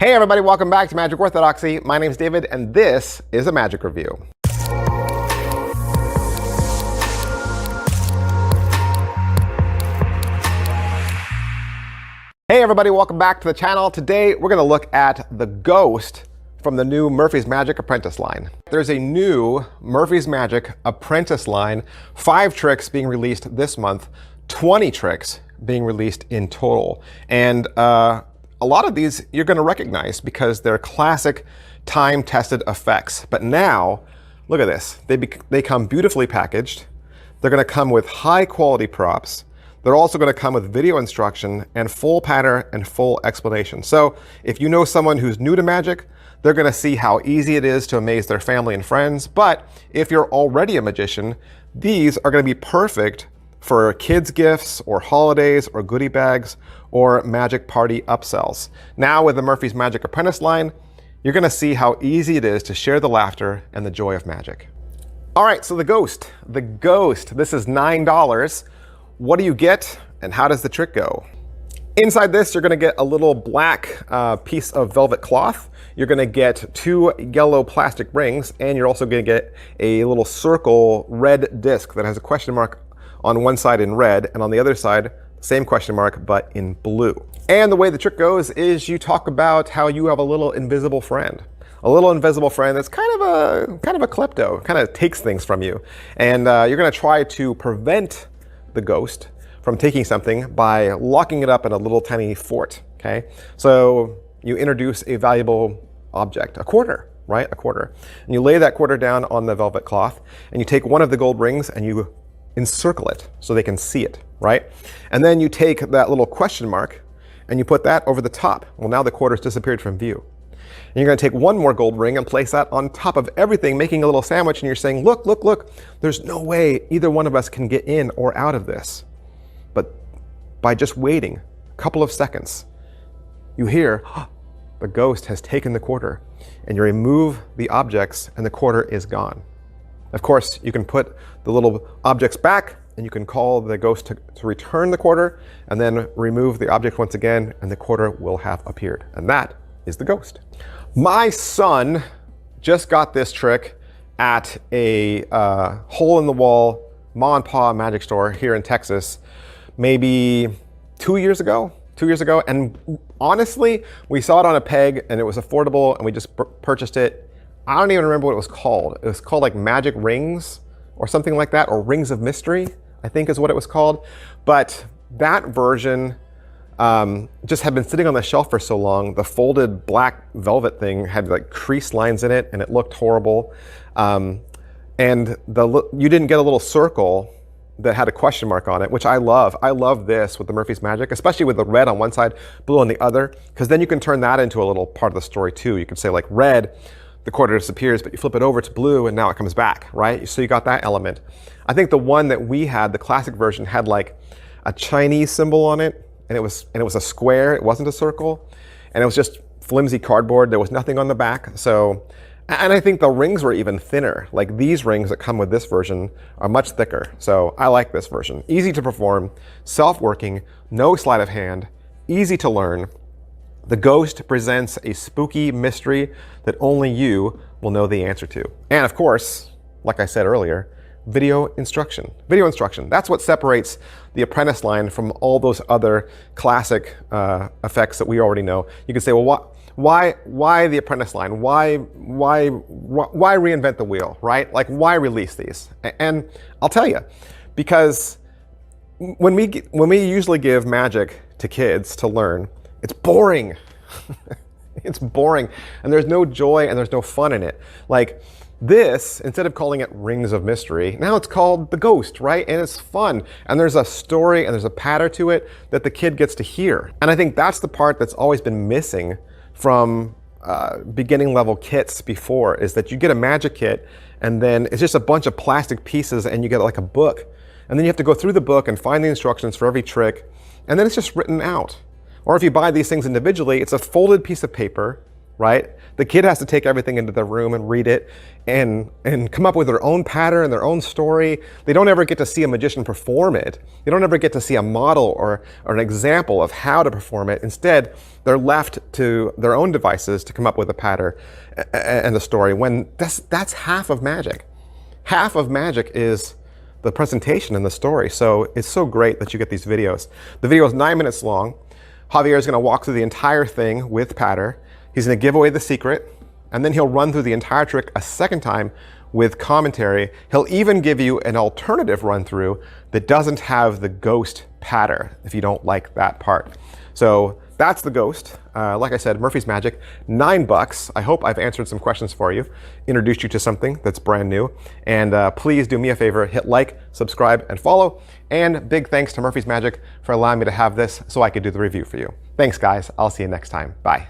Hey everybody, welcome back to Magic Orthodoxy. My name's David and this is a magic review. Hey everybody, welcome back to the channel. Today we're gonna look at the Ghost from the new Murphy's Magic Apprentice line. There's a new Murphy's Magic Apprentice line, 5 tricks being released this month, 20 tricks being released in total. And a lot of these you're going to recognize because they're classic time-tested effects. But now, look at this. They come beautifully packaged. They're going to come with high-quality props. They're also going to come with video instruction and full pattern and full explanation. So if you know someone who's new to magic, they're going to see how easy it is to amaze their family and friends. But if you're already a magician, these are going to be perfect for kids' gifts or holidays or goodie bags or magic party upsells. Now with the Murphy's Magic Apprentice line, you're gonna see how easy it is to share the laughter and the joy of magic. All right, so the Ghost, this is $9. What do you get and how does the trick go? Inside this, you're gonna get a little black piece of velvet cloth. You're gonna get 2 yellow plastic rings, and you're also gonna get a little circle red disc that has a question mark on one side in red, and on the other side, same question mark, but in blue. And the way the trick goes is you talk about how you have a little invisible friend. A little invisible friend that's kind of a klepto, kind of takes things from you. And you're gonna try to prevent the ghost from taking something by locking it up in a little tiny fort, okay? So you introduce a valuable object, a quarter, right? A quarter. And you lay that quarter down on the velvet cloth, and you take one of the gold rings and you encircle it so they can see it, right? And then you take that little question mark and you put that over the top. Well, now the quarter's disappeared from view. And you're gonna take one more gold ring and place that on top of everything, making a little sandwich, and you're saying, look, look, look, there's no way either one of us can get in or out of this. But by just waiting a couple of seconds, you hear, oh, the ghost has taken the quarter, and you remove the objects and the quarter is gone. Of course, you can put the little objects back and you can call the ghost to return the quarter and then remove the object once again and the quarter will have appeared. And that is the ghost. My son just got this trick at a hole-in-the-wall ma and pa magic store here in Texas maybe 2 years ago. And honestly, we saw it on a peg and it was affordable and we just purchased it. I don't even remember what it was called. It was called like Magic Rings or something like that, or Rings of Mystery, I think is what it was called. But that version just had been sitting on the shelf for so long. The folded black velvet thing had like crease lines in it and it looked horrible. And you didn't get a little circle that had a question mark on it, which I love. I love this with the Murphy's Magic, especially with the red on one side, blue on the other, because then you can turn that into a little part of the story too. You could say like red, the quarter disappears, but you flip it over to blue and now it comes back, right? So you got that element. I think the one that we had, the classic version, had like a Chinese symbol on it, and it was a square, it wasn't a circle, and it was just flimsy cardboard. There was nothing on the back. So, and I think the rings were even thinner. Like these rings that come with this version are much thicker. So I like this version. Easy to perform, self-working, no sleight of hand, easy to learn. The Ghost presents a spooky mystery that only you will know the answer to. And of course, like I said earlier, video instruction. Video instruction, that's what separates the Apprentice line from all those other classic effects that we already know. You could say, well, why the Apprentice line? Why reinvent the wheel, right? Like, why release these? And I'll tell you, because when we usually give magic to kids to learn, it's boring. It's boring, and there's no joy and there's no fun in it. Like this, instead of calling it Rings of Mystery, now it's called The Ghost, right? And it's fun, and there's a story and there's a patter to it that the kid gets to hear. And I think that's the part that's always been missing from beginning level kits before, is that you get a magic kit and then it's just a bunch of plastic pieces and you get like a book. And then you have to go through the book and find the instructions for every trick, and then it's just written out. Or if you buy these things individually, it's a folded piece of paper, right? The kid has to take everything into their room and read it and come up with their own pattern, their own story. They don't ever get to see a magician perform it. They don't ever get to see a model or an example of how to perform it. Instead, they're left to their own devices to come up with a pattern and the story, when that's half of magic. Half of magic is the presentation and the story. So it's so great that you get these videos. The video is 9 minutes long. Javier is going to walk through the entire thing with patter. He's going to give away the secret, and then he'll run through the entire trick a second time with commentary. He'll even give you an alternative run through that doesn't have the ghost patter if you don't like that part. So that's the ghost. Like I said, Murphy's Magic, $9. I hope I've answered some questions for you, introduced you to something that's brand new. And please do me a favor, hit like, subscribe, and follow. And big thanks to Murphy's Magic for allowing me to have this so I could do the review for you. Thanks, guys. I'll see you next time. Bye.